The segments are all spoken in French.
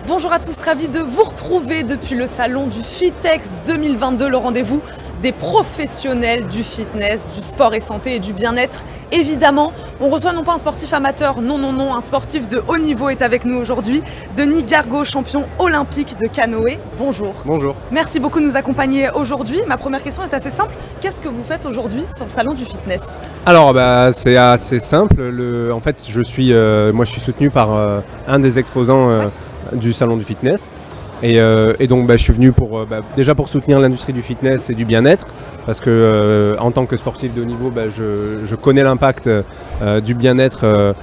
Bonjour à tous, ravi de vous retrouver depuis le salon du Fitex 2022, le rendez-vous des professionnels du fitness, du sport et santé et du bien-être. Évidemment, on reçoit non pas un sportif amateur, non, un sportif de haut niveau est avec nous aujourd'hui. Denis Gargaud, champion olympique de canoë. Bonjour. Bonjour. Merci beaucoup de nous accompagner aujourd'hui. Ma première question est assez simple. Qu'est-ce que vous faites aujourd'hui sur le salon du fitness? Alors, c'est assez simple. En fait, je suis soutenu par un des exposants du salon du fitness. Et donc je suis venu déjà pour soutenir l'industrie du fitness et du bien-être, parce que en tant que sportif de haut niveau, je connais l'impact du bien-être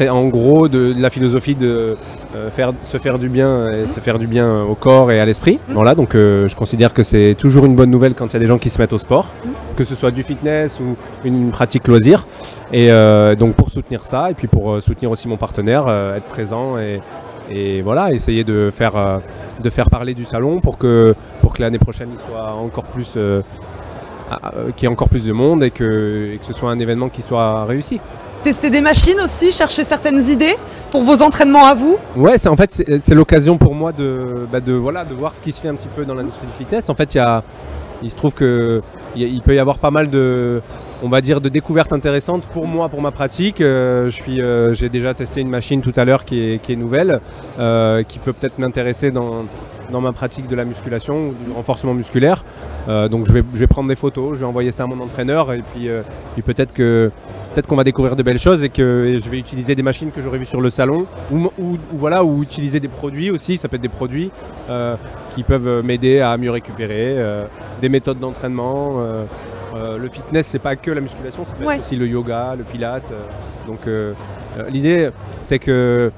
et en gros de la philosophie de se faire du bien et se faire du bien au corps et à l'esprit. Voilà, donc je considère que c'est toujours une bonne nouvelle quand il y a des gens qui se mettent au sport, que ce soit du fitness ou une pratique loisir. Et donc pour soutenir ça, et puis pour soutenir aussi mon partenaire, être présent et voilà, essayer de faire parler du salon pour que l'année prochaine il soit encore plus, qu'il y ait encore plus de monde et que ce soit un événement qui soit réussi. Tester des machines aussi, chercher certaines idées pour vos entraînements à vous? Ouais, c'est l'occasion pour moi de voir ce qui se fait un petit peu dans l'industrie du fitness. En fait, il se trouve qu'il peut y avoir pas mal de découvertes intéressantes pour moi, pour ma pratique. J'ai déjà testé une machine tout à l'heure qui est nouvelle, qui peut peut-être m'intéresser dans ma pratique de la musculation ou du renforcement musculaire. Donc je vais prendre des photos, je vais envoyer ça à mon entraîneur et puis peut-être qu'on va découvrir de belles choses et que je vais utiliser des machines que j'aurais vues sur le salon ou utiliser des produits aussi. Ça peut être des produits qui peuvent m'aider à mieux récupérer, des méthodes d'entraînement. Le fitness, c'est pas que la musculation, ça peut être aussi le yoga, le pilate. Donc l'idée, c'est que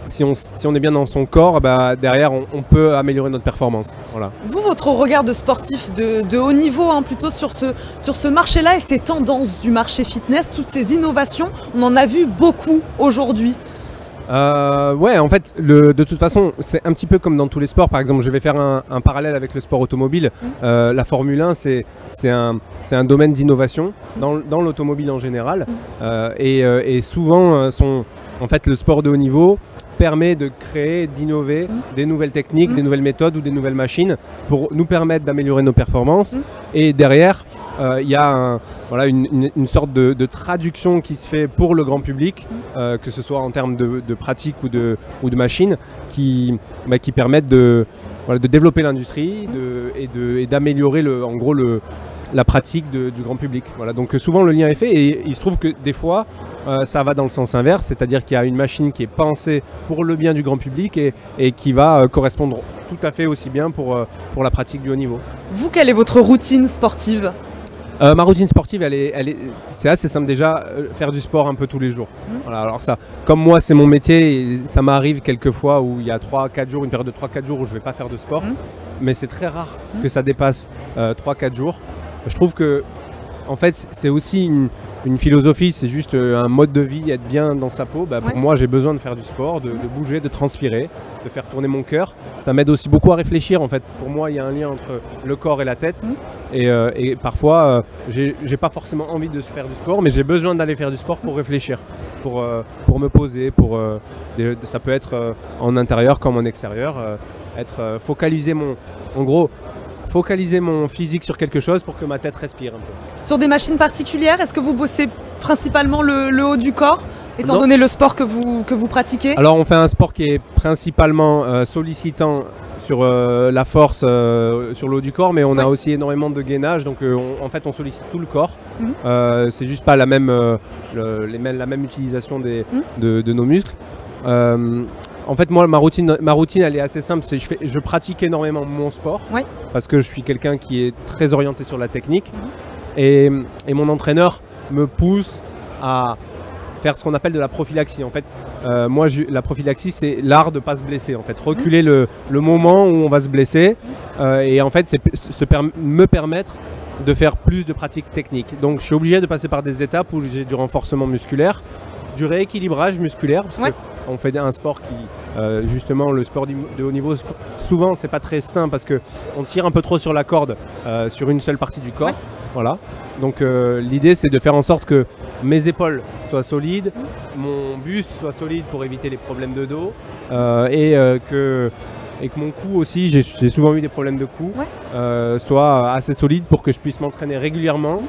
si on est bien dans son corps, derrière, on peut améliorer notre performance. Voilà. Vous, votre regard de sportif de haut niveau, plutôt sur ce marché-là et ces tendances du marché fitness, toutes ces innovations, on en a vu beaucoup aujourd'hui. En fait, de toute façon, c'est un petit peu comme dans tous les sports. Par exemple, je vais faire un parallèle avec le sport automobile. La Formule 1, c'est un domaine d'innovation dans l'automobile en général. Et souvent, en fait, le sport de haut niveau permet de créer, d'innover des nouvelles techniques, des nouvelles méthodes ou des nouvelles machines pour nous permettre d'améliorer nos performances. Et derrière, il y a une sorte de traduction qui se fait pour le grand public, que ce soit en termes de pratique ou de machines, qui permettent de développer l'industrie et d'améliorer la pratique du grand public. Voilà, donc souvent le lien est fait et il se trouve que des fois ça va dans le sens inverse, c'est-à-dire qu'il y a une machine qui est pensée pour le bien du grand public et qui va correspondre tout à fait aussi bien pour la pratique du haut niveau. Vous, quelle est votre routine sportive? Ma routine sportive, c'est assez simple déjà, faire du sport un peu tous les jours. Voilà, alors ça, comme moi c'est mon métier, et ça m'arrive quelques fois où il y a 3-4 jours, une période de 3-4 jours où je ne vais pas faire de sport, mais c'est très rare que ça dépasse 3-4 jours. Je trouve que en fait, c'est aussi une philosophie, c'est juste un mode de vie, être bien dans sa peau. Pour moi, j'ai besoin de faire du sport, de bouger, de transpirer, de faire tourner mon cœur. Ça m'aide aussi beaucoup à réfléchir. En fait, pour moi, il y a un lien entre le corps et la tête. Et parfois, j'ai pas forcément envie de faire du sport, mais j'ai besoin d'aller faire du sport pour réfléchir, pour me poser. Ça peut être en intérieur comme en extérieur. Focaliser mon physique sur quelque chose pour que ma tête respire un peu. Sur des machines particulières, est-ce que vous bossez principalement le haut du corps, étant donné le sport que vous pratiquez? Alors on fait un sport qui est principalement sollicitant sur la force sur le haut du corps, mais on a aussi énormément de gainage, donc en fait on sollicite tout le corps. C'est juste pas la même utilisation de nos muscles. En fait, moi, ma routine, elle est assez simple. Je pratique énormément mon sport parce que je suis quelqu'un qui est très orienté sur la technique. Et mon entraîneur me pousse à faire ce qu'on appelle de la prophylaxie. En fait, la prophylaxie, c'est l'art de ne pas se blesser. En fait, reculer le moment où on va se blesser. Et en fait, me permettre de faire plus de pratiques techniques. Donc, je suis obligé de passer par des étapes où j'ai du renforcement musculaire, du rééquilibrage musculaire, parce qu'on fait un sport qui, justement, le sport de haut niveau, souvent c'est pas très sain parce qu'on tire un peu trop sur la corde sur une seule partie du corps. Voilà. Donc l'idée c'est de faire en sorte que mes épaules soient solides, mon buste soit solide pour éviter les problèmes de dos et que mon cou aussi, j'ai souvent eu des problèmes de cou, soit assez solide pour que je puisse m'entraîner régulièrement,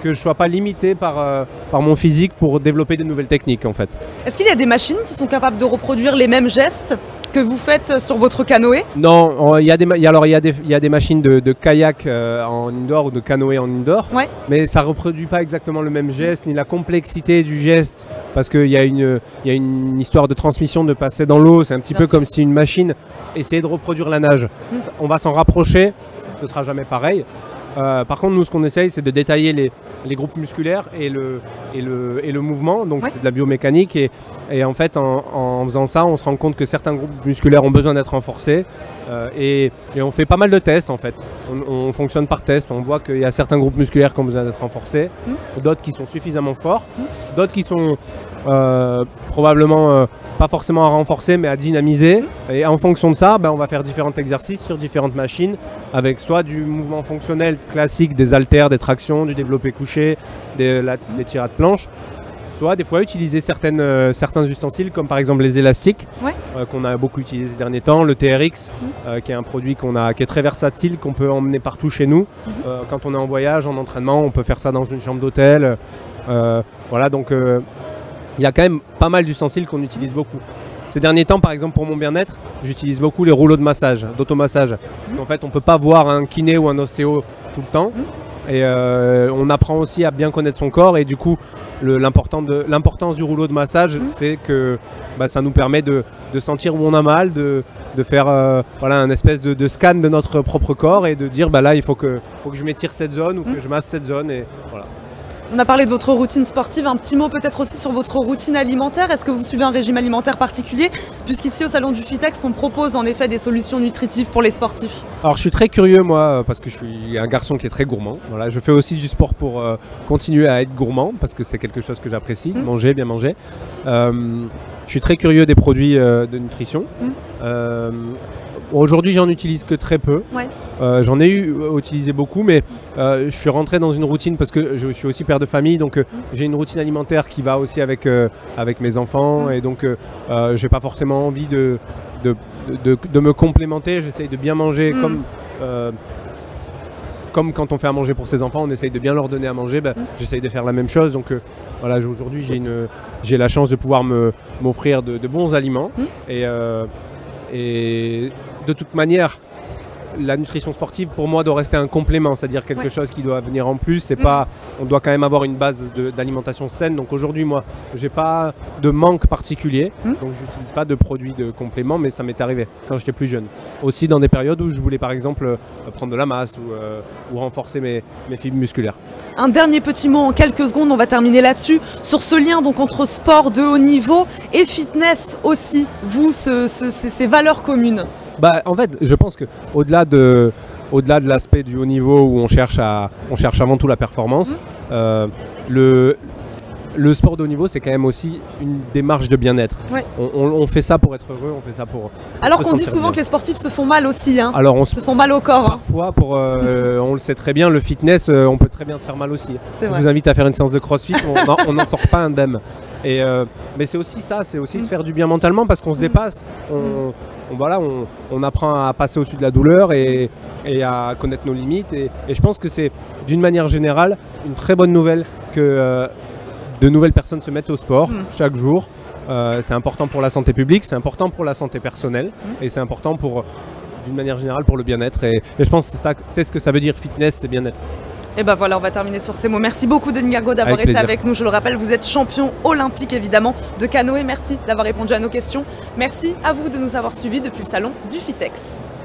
que je ne sois pas limité par mon physique pour développer de nouvelles techniques en fait. Est-ce qu'il y a des machines qui sont capables de reproduire les mêmes gestes que vous faites sur votre canoë? Non, il y a des machines de kayak en indoor ou de canoë en indoor, mais ça ne reproduit pas exactement le même geste, ni la complexité du geste, parce qu'il y a une histoire de transmission, de passer dans l'eau, c'est un petit peu comme si une machine essayait de reproduire la nage. On va s'en rapprocher, ce ne sera jamais pareil. Par contre, nous, ce qu'on essaye, c'est de détailler les groupes musculaires et le mouvement, donc c'est de la biomécanique. Et en fait, en faisant ça, on se rend compte que certains groupes musculaires ont besoin d'être renforcés. Et on fait pas mal de tests, en fait. On fonctionne par test. On voit qu'il y a certains groupes musculaires qui ont besoin d'être renforcés, d'autres qui sont suffisamment forts, d'autres qui sont probablement pas forcément à renforcer mais à dynamiser, et en fonction de ça on va faire différents exercices sur différentes machines avec soit du mouvement fonctionnel classique, des haltères, des tractions, du développé couché, des tirades de planche, soit des fois utiliser certains ustensiles comme par exemple les élastiques qu'on a beaucoup utilisé ces derniers temps, le TRX qui est un produit qui est très versatile, qu'on peut emmener partout chez nous quand on est en voyage, en entraînement, on peut faire ça dans une chambre d'hôtel, voilà, donc il y a quand même pas mal d'ustensiles qu'on utilise beaucoup. Ces derniers temps, par exemple, pour mon bien-être, j'utilise beaucoup les rouleaux de massage, d'automassage. Parce qu'en fait, on ne peut pas voir un kiné ou un ostéo tout le temps. Et on apprend aussi à bien connaître son corps. Et du coup, l'importance du rouleau de massage, c'est que ça nous permet de sentir où on a mal, de faire un espèce de scan de notre propre corps et de dire là, il faut que je m'étire cette zone ou que je masse cette zone. Et voilà. On a parlé de votre routine sportive, un petit mot peut-être aussi sur votre routine alimentaire. Est-ce que vous suivez un régime alimentaire particulier? Puisqu'ici au salon du Fitex, on propose en effet des solutions nutritives pour les sportifs. Alors je suis très curieux moi, parce que je suis un garçon qui est très gourmand. Voilà, je fais aussi du sport pour continuer à être gourmand, parce que c'est quelque chose que j'apprécie, manger, bien manger. Je suis très curieux des produits de nutrition. Aujourd'hui, j'en utilise que très peu. J'en ai utilisé beaucoup, mais je suis rentré dans une routine parce que je suis aussi père de famille, donc j'ai une routine alimentaire qui va aussi avec mes enfants, et donc j'ai pas forcément envie de me complémenter. J'essaye de bien manger comme quand on fait à manger pour ses enfants, on essaye de bien leur donner à manger. J'essaye de faire la même chose. Donc voilà, aujourd'hui, j'ai la chance de pouvoir m'offrir de bons aliments et de toute manière, la nutrition sportive pour moi doit rester un complément, c'est-à-dire quelque chose qui doit venir en plus. C'est pas, on doit quand même avoir une base d'alimentation saine. Donc aujourd'hui, moi, j'ai pas de manque particulier, donc j'utilise pas de produits de complément, mais ça m'est arrivé quand j'étais plus jeune. Aussi dans des périodes où je voulais par exemple prendre de la masse ou renforcer mes fibres musculaires. Un dernier petit mot en quelques secondes, on va terminer là-dessus, sur ce lien donc entre sport de haut niveau et fitness aussi, vous, ces valeurs communes. En fait, je pense qu'au-delà de l'aspect du haut niveau où on cherche avant tout la performance, le sport de haut niveau, c'est quand même aussi une démarche de bien-être. On fait ça pour être heureux, on fait ça pour... Alors qu'on dit souvent que les sportifs se font mal aussi, Alors on se font mal au corps. Parfois, on le sait très bien, le fitness, on peut très bien se faire mal aussi. Je vous invite à faire une séance de crossfit, on n'en sort pas indemne. Mais c'est aussi ça, c'est aussi se faire du bien mentalement parce qu'on se dépasse. On apprend à passer au-dessus de la douleur et à connaître nos limites. Et je pense que c'est d'une manière générale une très bonne nouvelle que de nouvelles personnes se mettent au sport chaque jour. C'est important pour la santé publique, c'est important pour la santé personnelle et c'est important d'une manière générale pour le bien-être. Et je pense que c'est ce que ça veut dire fitness, c'est bien-être. Et voilà, on va terminer sur ces mots. Merci beaucoup Denis Gargaud d'avoir été avec nous. Je le rappelle, vous êtes champion olympique évidemment de canoë. Merci d'avoir répondu à nos questions. Merci à vous de nous avoir suivis depuis le salon du Fitex.